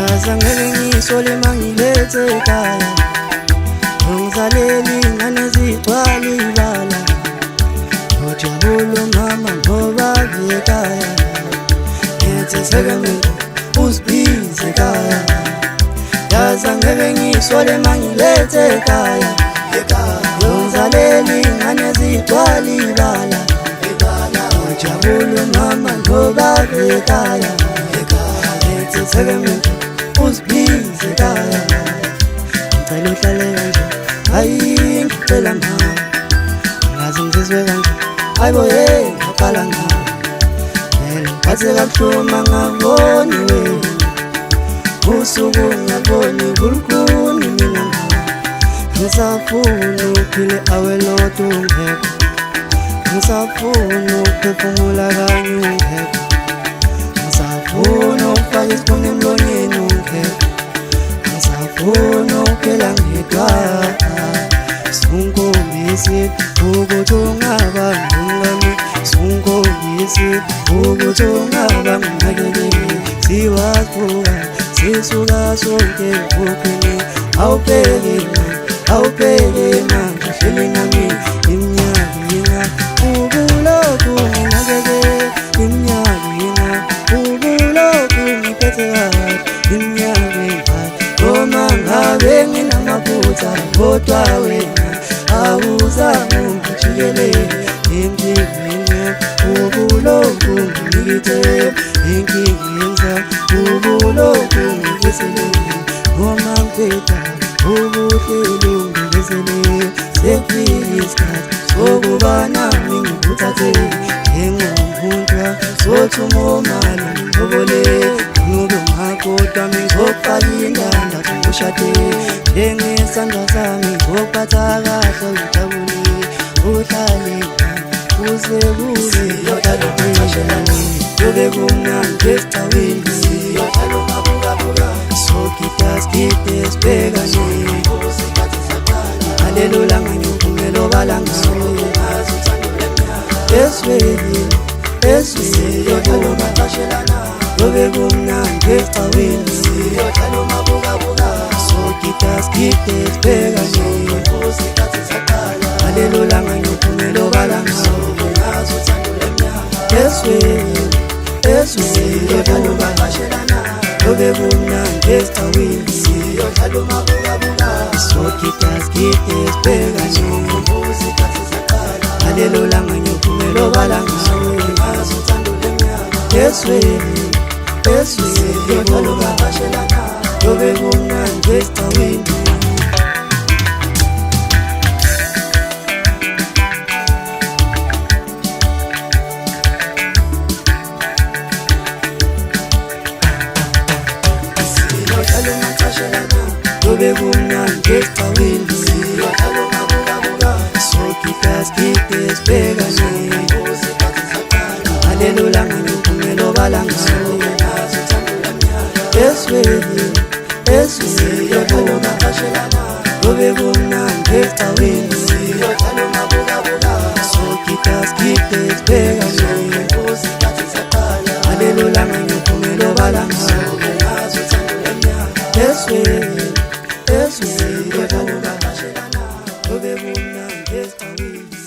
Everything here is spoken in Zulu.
yaza ngeke ngisole mangilethe ekhaya ungizaleli ingane zigcwala ibala ujabule mama ngoba ekhaya ngithi sekamile uzibize ekhaya yaza ngeke ngisole mangilethe ekhaya ungizaleli ingane zigcwala ibala ujabule mama ngoba ekhaya ngithi sekamile uzibize ekhaya ngicela uhlale kanje hayi ngicela ngawe ngazi ngizizwe kanje hayibo ngaqala ngawe vele ngiphathe kabuhlungu ngaboni wena usuku ngaboni kulukhuni mina ngawe ngisafuna uphile awelodwa ungekho ngisafuna ukuphefumula kanye ungekho ngisafuna ukufaka isikhona emlonyeni ungekho ngisafuna ukuphela ngedwa sunkombisi ukuthi ungaba ngumngani sunkombisi ukuthi ungaba nginakekeli siwavuka sisuka sonke ekhukhwini awubheke manje hleli nami iminyaka ubulokhu nginakekela iminyaka ubulokhu ngiphethe kahle iminyaka noma ngabe nginamaphutha kodwa wena awuzange ungijikelele empilweni ubulokhu nginikithe enkingeni ubulokhu ngiveselele noma ngiphetha ubuhlelo ngiveselele sekufike isikhathi sokuba nami ngikuthathe njengomuntu sothi umomalo ngibole nube ungakodwa ngizokufaka inganda ushade njengesandla sami ngizophatha kahle ujabule uhlale uze kuze yohlala umashelane kube kumnandi esitawini siyohlala umabukabuka sogida sigide sibhekane ngalelo langa ngiyophumela obala ngawe esweli yohlala umashelana kube kumnandi esitawini siyohlala umabukabuka sogida sigide sibhekane ngalelo langa ngiyophumela obala ngawe esweli yohlala umashelana kube kumnandi esitawini siyohlala umabukabuka sogida sigide sibhekane ngalelo langa ngiyophumela obala ngawe esweli yohlala umashelana kube kumnandi esitawini kube kumnandi esitawini siyohlala umabukabuka sogida sigide sibhekane ngalelo langa ngiyophumela obala ngawe esweli yohlala umashelana kube kumnandi esitawini siyohlala umabukabuka sogida sigide sibhekane ngalelo langa ngiyophumela obala ngawe esweli yohlala umashelana kube kumnandi esitawini